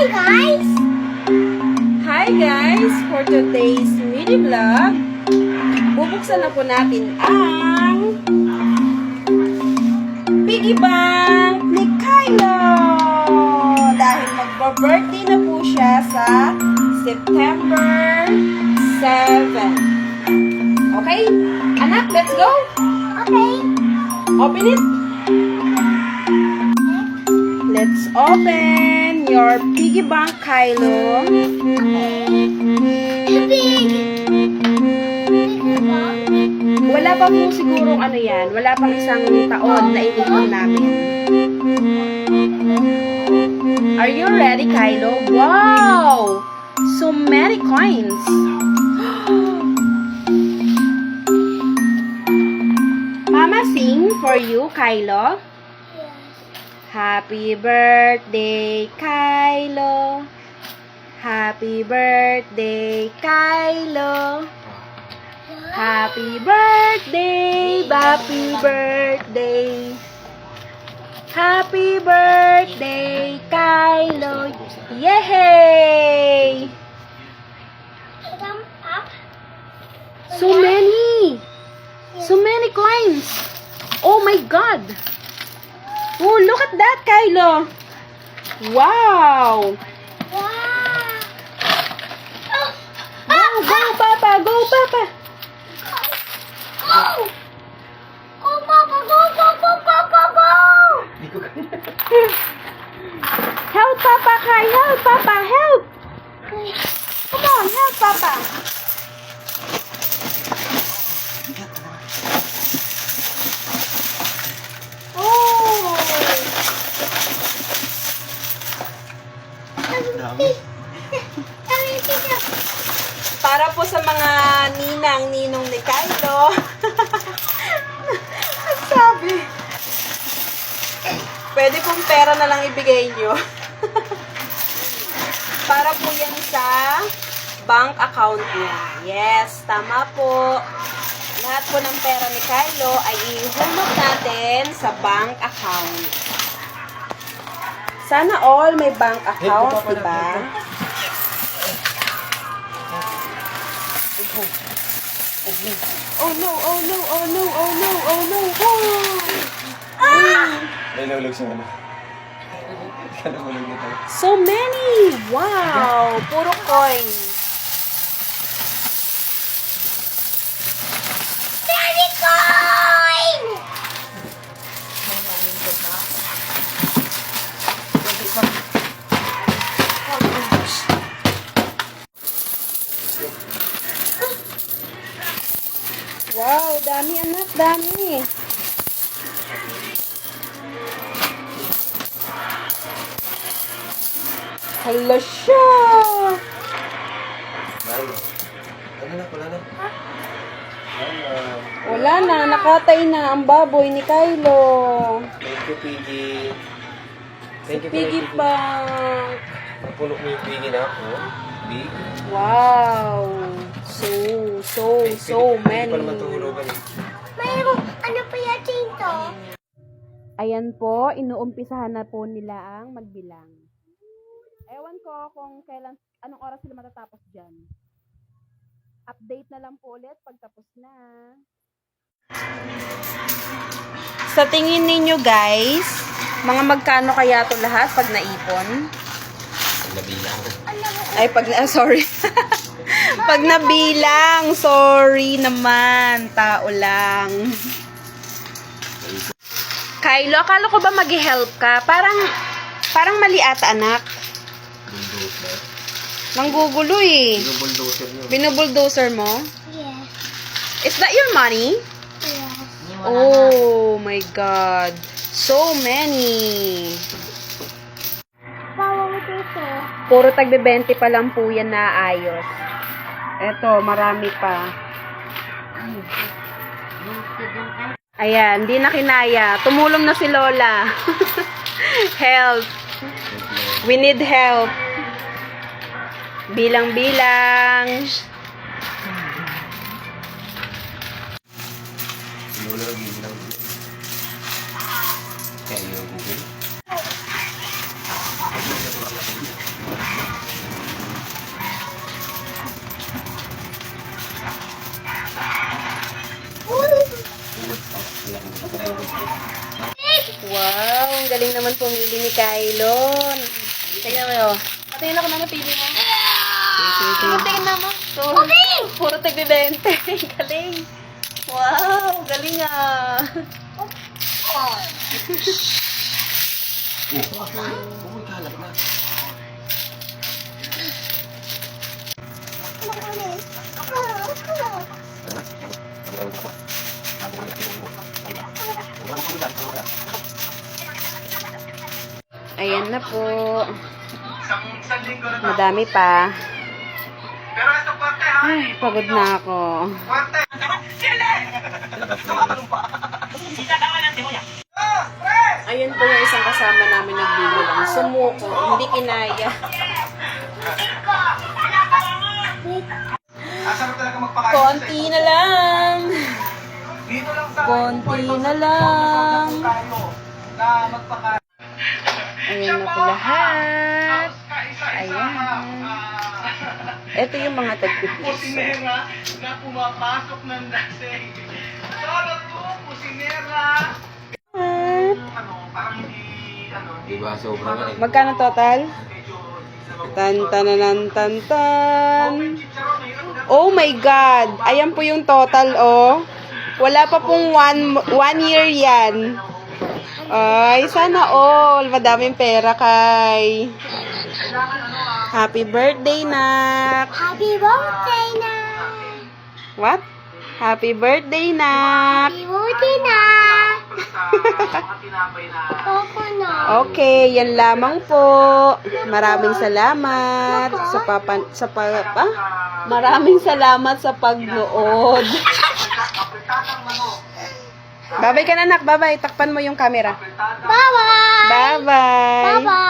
guys! Hi guys! For today's mini vlog, bubuksan na po natin ang piggy bank ni Kylo! Dahil magba-birthday na po siya sa September 7. Okay? Anak, let's go! Okay. Open it! Let's open your piggy bank, Kylo. Big! Wala pa po sigurong ano yan. Wala pang isang taon na inipon namin. Are you ready, Kylo? Wow! So many coins. Mama sing for you, Kylo. Happy birthday, Kylo. Happy birthday, Kylo. Happy birthday, happy birthday. Happy birthday, Kylo. Yay! Thumb up. So many. So many coins. Oh my God. Oh, look at that, Kylo. Wow. Wow! Go, Papa. Go, Papa. Go! Go, Papa! Go, go, go, go, go, go! Help, Papa, Kai. Help, Papa. Help. Come on, help, Papa. Oh. Para po sa mga ninang-ninong ni Kylo. Ang sabi. Pwede pong pera na lang ibigay nyo. Para po yan sa bank account niya. Yes, tama po. Lahat po ng pera ni Kylo ay ihulog natin sa bank account. Sana all may bank account, diba? Oh no, oh no, oh no, oh no, oh no. Ay, nahulog siya ano. Nahulog nito. So many! Wow! Puro coins. Very coin! Wow, dami anak, dami. Hala siya! Ano na, wala na. Wala na, nakatay na ang baboy ni Kylo. Thank you, Piggy. Thank you, Piggy bank. Napuno mo yung Piggy na ako. Big. Wow! So many. Hindi pa naman tuhulugan eh. Mayroon, ano pa yatin to? Ayan po, inuumpisahan na po nila ang magbilang. Ewan ko kung kailan, anong oras sila matatapos dyan. Update na lang po ulit pag tapos na. Sa tingin ninyo guys, mga magkano kaya to lahat pag naipon? Nabilang. Ay, sorry. Pag nabilang, sorry naman, tao lang. Kylo, akala ko ba mag-help ka? Parang mali ata, anak. Bulldozer. Nanggugulo eh. Bulldozer nyo. Binubulldozer mo? Yes. Is that your money? Yes. Oh my God. So many. Bawa mo dito. Puro tagbe-20 pa lang po yan na ayos. Eto, marami pa. Ayan, di na kinaya. Tumulong na si Lola. Help. We need help. Bilang-bilang. Lola lagi bilang. Kaya yung Google. Galing naman pumili ni Kylon. Tingnan mo yun. Patingin ako na napili mo. Tingnan naman. Puro tagbe-20. Galing. Wow, galing ah. Uy, kalat na. Ayan na po. Madami pa. Ay, pagod na ako. Ayun po yung isang kasama namin nagbibilang. Sumuko, hindi kinaya. Konti na lang. Konti na lang. Ayan na po lahat. Ayan. Ito yung mga tagpipiso. Pusinera na pumapasok ng lasing. Solo to, pusinera. Ano, parang hindi, Diba, sobrang galing. Magkano total? Tan tananan tan tan. Oh my God! Ayan po yung total, oh. Wala pa pong one year yan. Ay, sana all. Madaming pera, Kay. Happy birthday, Nak. Happy birthday na! What? Happy birthday, Nak. Happy birthday na! Coco na! Okay, yan lamang po. Maraming salamat Maraming salamat sa pagnood. Babay ka na, Nak. Babay. Takpan mo yung camera. Bye-bye! Bye-bye. Bye-bye!